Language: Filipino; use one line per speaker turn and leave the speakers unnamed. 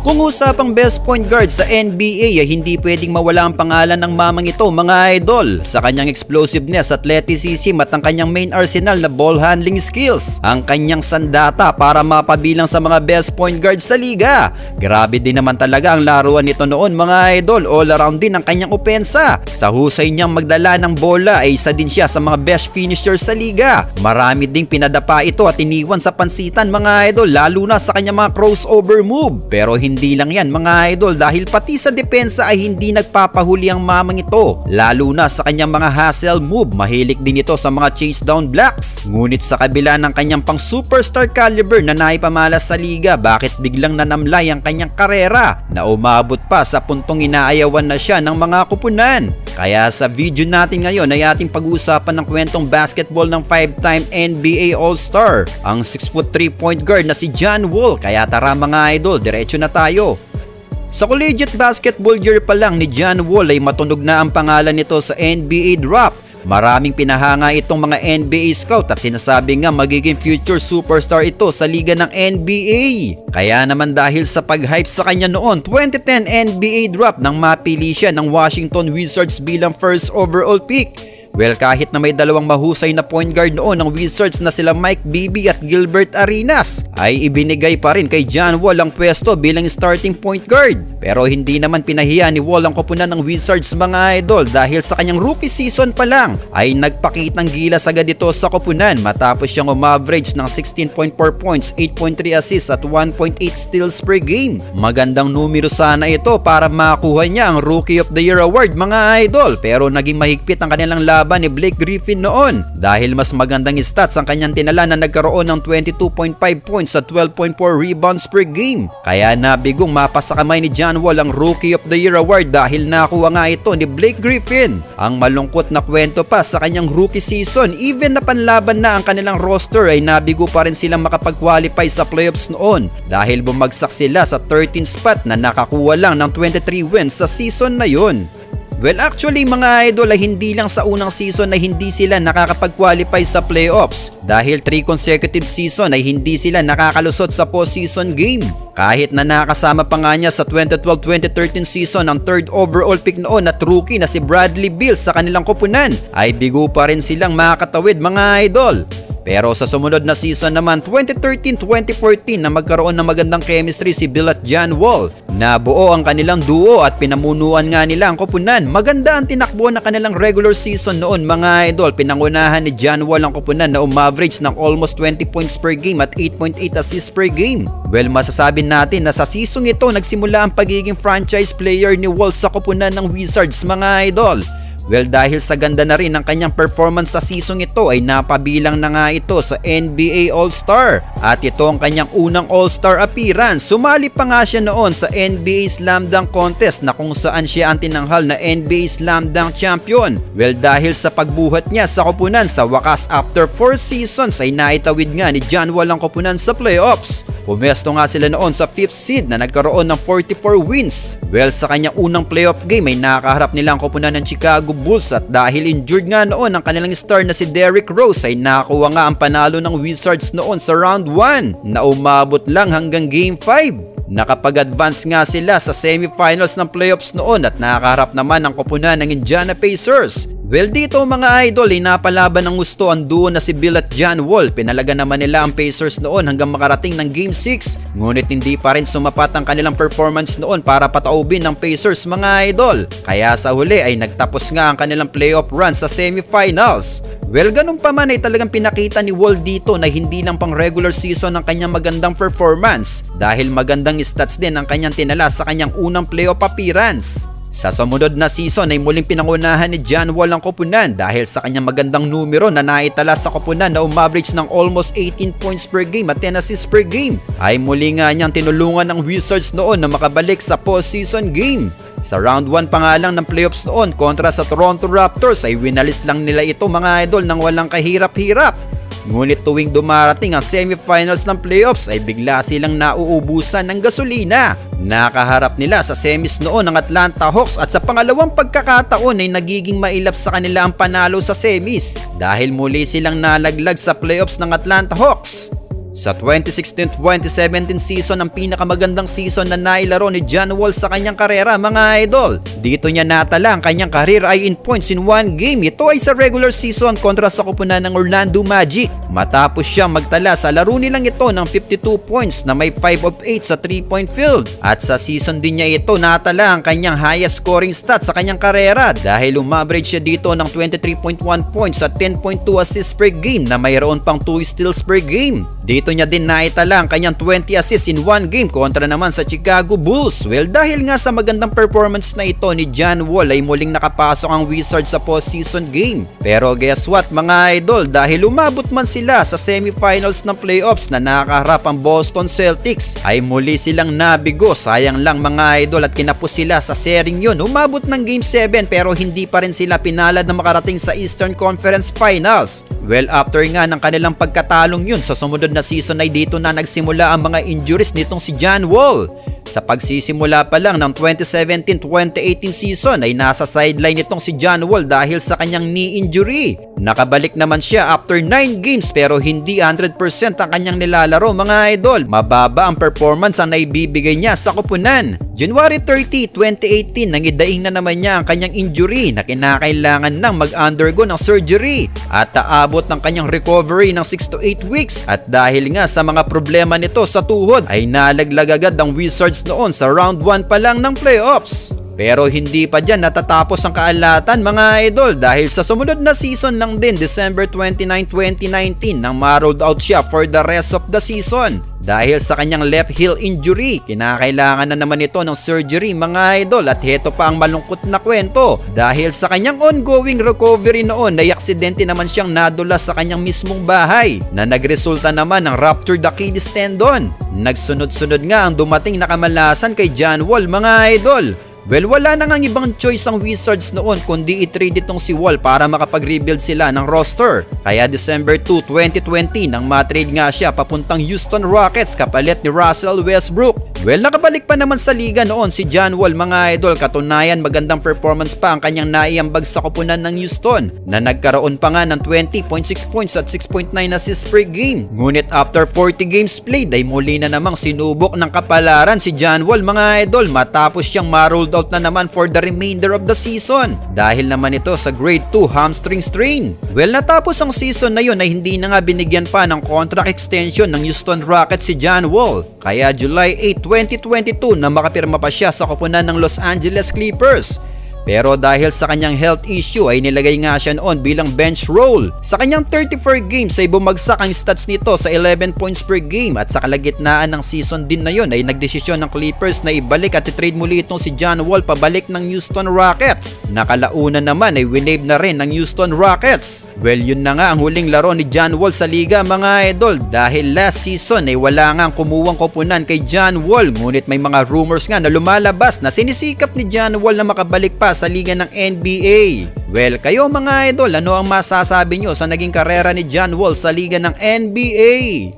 Kung usapang best point guard sa NBA ay hindi pwedeng mawala ang pangalan ng mamang ito mga idol sa kanyang explosiveness, athleticism at ang kanyang main arsenal na ball handling skills. Ang kanyang sandata para mapabilang sa mga best point guard sa liga. Grabe din naman talaga ang laruan nito noon mga idol, all around din ang kanyang opensa. Sa husay niyang magdala ng bola ay isa din siya sa mga best finishers sa liga. Marami ding pinadapa ito at iniwan sa pansitan mga idol, lalo na sa kanyang mga crossover move. Pero hindi lang yan mga idol, dahil pati sa depensa ay hindi nagpapahuli ang mamang ito, lalo na sa kanyang mga hustle move. Mahilig din ito sa mga chase down blocks. Ngunit sa kabila ng kanyang pang superstar caliber na naipamalas sa liga, bakit biglang nanamlay ang kanyang karera na umabot pa sa puntong inaayawan na siya ng mga kupunan? Kaya sa video natin ngayon ay ating pag-uusapan ng kwentong basketball ng 5-time NBA All-Star, ang 6'3" point guard na si John Wall. Kaya tara mga idol, diretso na tayo. Sa collegiate basketball year pa lang ni John Wall ay matunog na ang pangalan nito sa NBA draft. Maraming pinahanga itong mga NBA scout at sinasabi nga magiging future superstar ito sa liga ng NBA. Kaya naman dahil sa pag-hype sa kanya noon, 2010 NBA draft nang mapili siya ng Washington Wizards bilang first overall pick. Well, kahit na may dalawang mahusay na point guard noon ng Wizards na sila Mike Bibby at Gilbert Arenas, ay ibinigay pa rin kay John Wall ang pwesto bilang starting point guard. Pero hindi naman pinahiya ni Wall ang koponan ng Wizards mga idol, dahil sa kanyang rookie season pa lang ay nagpakitang gilas agad ito sa koponan matapos siyang umaverage ng 16.4 points, 8.3 assists at 1.8 steals per game. Magandang numero sana ito para makuha niya ang Rookie of the Year award mga idol, pero naging mahigpit ang kanilang laban ni Blake Griffin noon dahil mas magandang stats ang kanyang tinala na nagkaroon ng 22.5 points at 12.4 rebounds per game. Kaya nabigong mapasakamay ni John Wall ang Rookie of the Year award dahil nakuha nga ito ni Blake Griffin. Ang malungkot na kwento pa sa kanyang rookie season, even na panlaban na ang kanilang roster ay nabigo pa rin silang makapag-qualify sa playoffs noon dahil bumagsak sila sa 13th spot na nakakuha lang ng 23 wins sa season na yun. Well, actually mga idol ay hindi lang sa unang season na hindi sila nakakapag-qualify sa playoffs dahil 3 consecutive season ay hindi sila nakakalusot sa postseason game. Kahit na nakasama pa nga niya sa 2012-2013 season ang 3rd overall pick noon at rookie na si Bradley Beal sa kanilang koponan, ay bigo pa rin silang makakatawid mga idol. Pero sa sumunod na season naman 2013-2014 na magkaroon ng magandang chemistry si Bill at John Wall, nabuo ang kanilang duo at pinamunuan nga nila ang koponan. Maganda ang tinakbo na kanilang regular season noon mga idol. Pinangunahan ni John Wall ang koponan na umaverage ng almost 20 points per game at 8.8 assists per game. Well, masasabi natin na sa season ito nagsimula ang pagiging franchise player ni Wall sa koponan ng Wizards mga idol. Well, dahil sa ganda na rin ng kanyang performance sa season ito ay napabilang na nga ito sa NBA All-Star. At ito ang kanyang unang All-Star appearance. Sumali pa nga siya noon sa NBA Slam Dunk Contest na kung saan siya ang tinanghal na NBA Slam Dunk Champion. Well, dahil sa pagbuhat niya sa koponan sa wakas after 4 seasons ay naitawid nga ni John Wall ang koponan sa playoffs. Pumesto nga sila noon sa 5th seed na nagkaroon ng 44 wins. Well, sa kanyang unang playoff game ay nakaharap nila ang koponan ng Chicago Bulls at dahil injured nga noon ang kanilang star na si Derrick Rose ay nakuha nga ang panalo ng Wizards noon sa round 1 na umabot lang hanggang game 5. Nakapag-advance nga sila sa semifinals ng playoffs noon at nakaharap naman ang koponan ng Indiana Pacers. Well, dito mga idol ay napalaban ng gusto ang duo na si Bill at John Wall. Pinalaga naman nila ang Pacers noon hanggang makarating ng Game 6. Ngunit hindi pa rin sumapat ang kanilang performance noon para pataubin ng Pacers mga idol. Kaya sa huli ay nagtapos nga ang kanilang playoff run sa semifinals. Well, ganun pa man ay talagang pinakita ni Wall dito na hindi lang pang regular season ang kanyang magandang performance dahil magandang stats din ang kanyang tinala sa kanyang unang playoff appearance. Sa sumunod na season ay muling pinangunahan ni John Wall ang koponan dahil sa kanyang magandang numero na naitala sa koponan na umaverage ng almost 18 points per game at 10 assists per game. Ay muli nga niyang tinulungan ng Wizards noon na makabalik sa postseason game. Sa round 1 pa nga lang ng playoffs noon kontra sa Toronto Raptors ay winalis lang nila ito mga idol nang walang kahirap-hirap. Ngunit tuwing dumarating ang semifinals ng playoffs ay bigla silang nauubusan ng gasolina. Nakaharap nila sa semis noon ang Atlanta Hawks at sa pangalawang pagkakataon ay nagiging mailap sa kanila ang panalo sa semis dahil muli silang nalaglag sa playoffs ng Atlanta Hawks. Sa 2016-2017 season, ang pinakamagandang season na nailaro ni John Wall sa kanyang karera, mga idol. Dito niya natala ang kanyang career high in points in one game. Ito ay sa regular season kontra sa koponan ng Orlando Magic. Matapos siya magtala sa laro nilang ito ng 52 points na may 5 of 8 sa 3-point field. At sa season din niya ito natala ang kanyang highest scoring stat sa kanyang karera dahil umaverage siya dito ng 23.1 points at 10.2 assists per game na mayroon pang 2 steals per game. Dito niya din naitala ang kanyang 20 assists in one game kontra naman sa Chicago Bulls. Well, dahil nga sa magandang performance na ito ni John Wall ay muling nakapasok ang Wizards sa postseason game. Pero guess what mga idol, dahil umabot man sila sa semifinals ng playoffs na nakaharap ang Boston Celtics ay muli silang nabigo. Sayang lang mga idol at kinapos sila sa sering yun. Umabot ng game 7 pero hindi pa rin sila pinalad na makarating sa Eastern Conference Finals. Well, after nga ng kanilang pagkatalong yun sa sumunod na season ay dito na nagsimula ang mga injuries nitong si John Wall. Sa pagsisimula pa lang ng 2017-2018 season ay nasa sideline itong si John Wall dahil sa kanyang knee injury. Nakabalik naman siya after 9 games pero hindi 100% ang kanyang nilalaro mga idol. Mababa ang performance ang naibibigay niya sa koponan. January 30, 2018 nangidaing na naman niya ang kanyang injury na kinakailangan nang mag-undergo ng surgery at aabot ng kanyang recovery ng 6 to 8 weeks. At dahil nga sa mga problema nito sa tuhod ay nalaglag agad ang Wizards noon sa round 1 pa lang ng playoffs. Pero hindi pa dyan natatapos ang kaalatan mga idol dahil sa sumunod na season lang din, December 29, 2019 nang ma-rolled out siya for the rest of the season. Dahil sa kanyang left heel injury, kinakailangan na naman ito ng surgery mga idol at heto pa ang malungkot na kwento. Dahil sa kanyang ongoing recovery noon ay aksidente naman siyang nadulas sa kanyang mismong bahay na nagresulta naman ng ruptured Achilles tendon. Nagsunod-sunod nga ang dumating na kamalasan kay John Wall mga idol. Well, wala na ngang ibang choice ang Wizards noon kundi i-trade itong si Wall para makapag-rebuild sila ng roster. Kaya December 2, 2020 nang ma-trade nga siya papuntang Houston Rockets kapalit ni Russell Westbrook. Well, nakabalik pa naman sa liga noon si John Wall mga idol. Katunayan magandang performance pa ang kanyang naiambag sa koponan ng Houston na nagkaroon pa nga ng 20.6 points at 6.9 assists per game. Ngunit after 40 games played ay muli na namang sinubok ng kapalaran si John Wall mga idol matapos siyang ma-rolled out na naman for the remainder of the season dahil naman ito sa grade 2 hamstring strain. Well, natapos ang season na yun ay hindi na nga binigyan pa ng contract extension ng Houston Rockets si John Wall. Kaya July 8, 2022 na makapirma pa siya sa koponan ng Los Angeles Clippers. Pero dahil sa kanyang health issue ay nilagay nga siya noon bilang bench role. Sa kanyang 34 games ay bumagsak ang stats nito sa 11 points per game at sa kalagitnaan ng season din na yun ay nagdesisyon ng Clippers na ibalik at i-trade muli itong si John Wall pabalik ng Houston Rockets. Nakalauna naman ay winave na rin ng Houston Rockets. Well, yun na nga ang huling laro ni John Wall sa liga mga idol dahil last season ay wala nga ang kumuwang koponan kay John Wall ngunit may mga rumors nga na lumalabas na sinisikap ni John Wall na makabalik pa sa liga ng NBA. Well, kayo mga idol, ano ang masasabi nyo sa naging karera ni John Wall sa liga ng NBA?